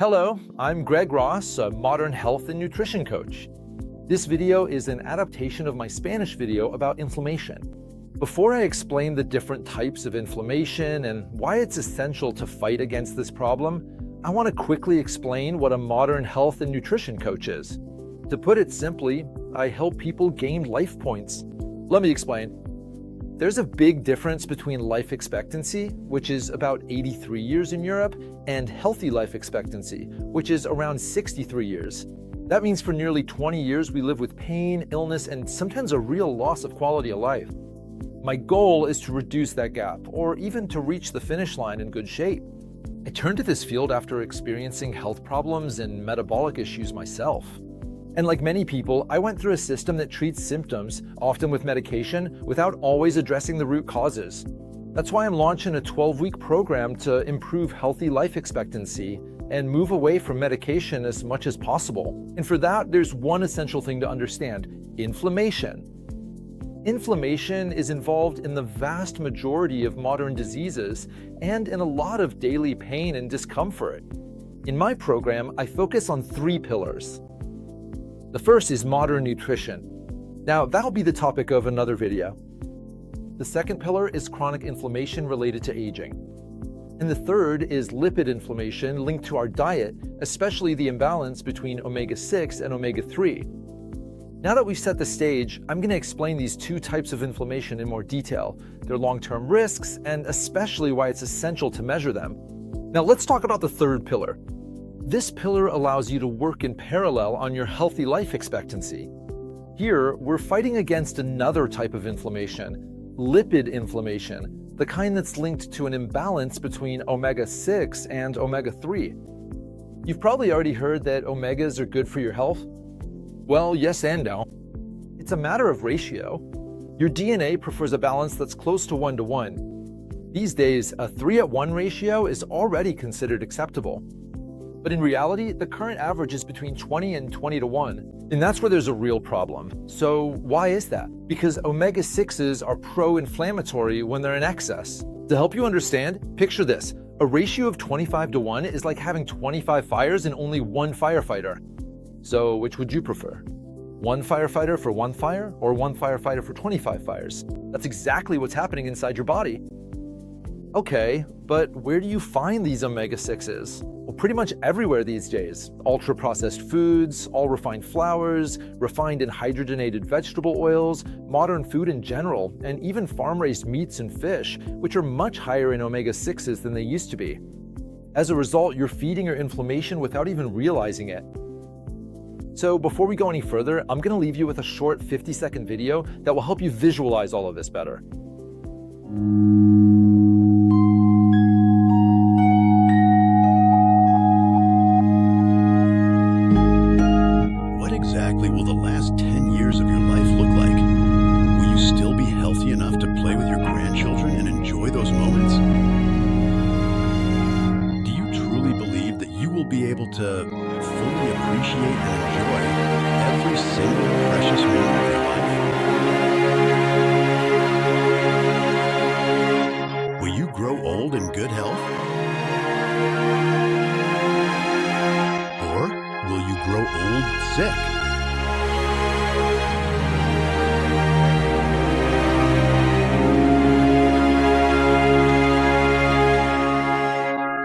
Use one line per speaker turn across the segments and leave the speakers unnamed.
Hello, I'm Greg Ross, a modern health and nutrition coach. This video is an adaptation of my Spanish video about inflammation. Before I explain the different types of inflammation and why it's essential to fight against this problem, I want to quickly explain what a modern health and nutrition coach is. To put it simply, I help people gain life points. Let me explain. There's a big difference between life expectancy, which is about 83 years in Europe, and healthy life expectancy, which is around 63 years. That means for nearly 20 years we live with pain, illness, and sometimes a real loss of quality of life. My goal is to reduce that gap, or even to reach the finish line in good shape. I turned to this field after experiencing health problems and metabolic issues myself. And like many people, I went through a system that treats symptoms, often with medication, without always addressing the root causes. That's why I'm launching a 12-week program to improve healthy life expectancy and move away from medication as much as possible. And for that, there's one essential thing to understand: inflammation. Inflammation is involved in the vast majority of modern diseases and in a lot of daily pain and discomfort. In my program, I focus on 3 pillars. The first is modern nutrition. Now, that'll be the topic of another video. The second pillar is chronic inflammation related to aging. And the third is lipid inflammation linked to our diet, especially the imbalance between omega-6 and omega-3. Now that we've set the stage, I'm going to explain these 2 types of inflammation in more detail, their long-term risks, and especially why it's essential to measure them. Now let's talk about the third pillar. This pillar allows you to work in parallel on your healthy life expectancy. Here, we're fighting against another type of inflammation, lipid inflammation, the kind that's linked to an imbalance between omega-6 and omega-3. You've probably already heard that omegas are good for your health. Well, yes and no. It's a matter of ratio. Your DNA prefers a balance that's close to 1-to-1. These days, a 3-to-1 ratio is already considered acceptable. But in reality, the current average is between 20 and 20-to-1. And that's where there's a real problem. So why is that? Because omega-6s are pro-inflammatory when they're in excess. To help you understand, picture this. A ratio of 25-to-1 is like having 25 fires and only 1 firefighter. So which would you prefer? 1 firefighter for 1 fire, or 1 firefighter for 25 fires? That's exactly what's happening inside your body. Okay, but where do you find these omega-6s? Well, pretty much everywhere these days. Ultra-processed foods, all refined flours, refined and hydrogenated vegetable oils, modern food in general, and even farm-raised meats and fish, which are much higher in omega-6s than they used to be. As a result, you're feeding your inflammation without even realizing it. So before we go any further, I'm going to leave you with a short 50-second video that will help you visualize all of this better.
What exactly will the last 10 years of your life look like? Will you still be healthy enough to play with your grandchildren and enjoy those moments? Do you truly believe that you will be able to fully appreciate and enjoy every single precious moment of your life? Will you grow old in good health? Or will you grow old sick?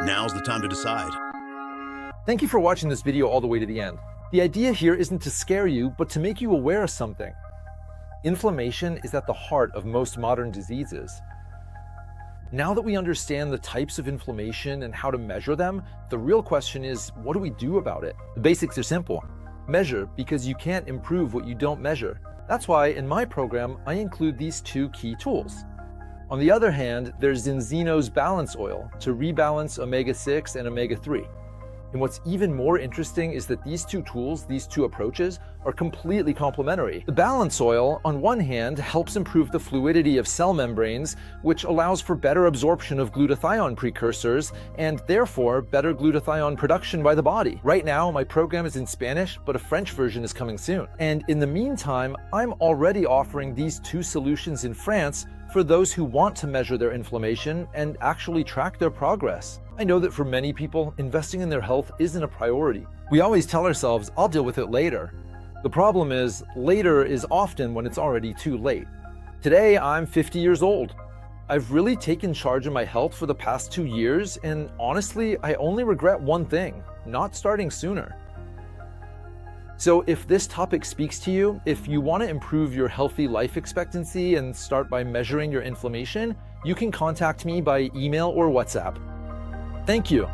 Now's the time to decide.
Thank you for watching this video all the way to the end. The idea here isn't to scare you, but to make you aware of something. Inflammation is at the heart of most modern diseases. Now that we understand the types of inflammation and how to measure them, the real question is, what do we do about it? The basics are simple. Measure, because you can't improve what you don't measure. That's why in my program, I include these 2 key tools. On the other hand, there's Zinzino's balance oil to rebalance omega-6 and omega-3. And what's even more interesting is that these 2 tools, these 2 approaches, are completely complementary. The balance oil, on one hand, helps improve the fluidity of cell membranes, which allows for better absorption of glutathione precursors, and therefore better glutathione production by the body. Right now, my program is in Spanish, but a French version is coming soon. And in the meantime, I'm already offering these 2 solutions in France for those who want to measure their inflammation and actually track their progress. I know that for many people, investing in their health isn't a priority. We always tell ourselves, I'll deal with it later. The problem is, later is often when it's already too late. Today, I'm 50 years old. I've really taken charge of my health for the past 2 years, and honestly, I only regret one thing: not starting sooner. So if this topic speaks to you, if you want to improve your healthy life expectancy and start by measuring your inflammation, you can contact me by email or WhatsApp. Thank you.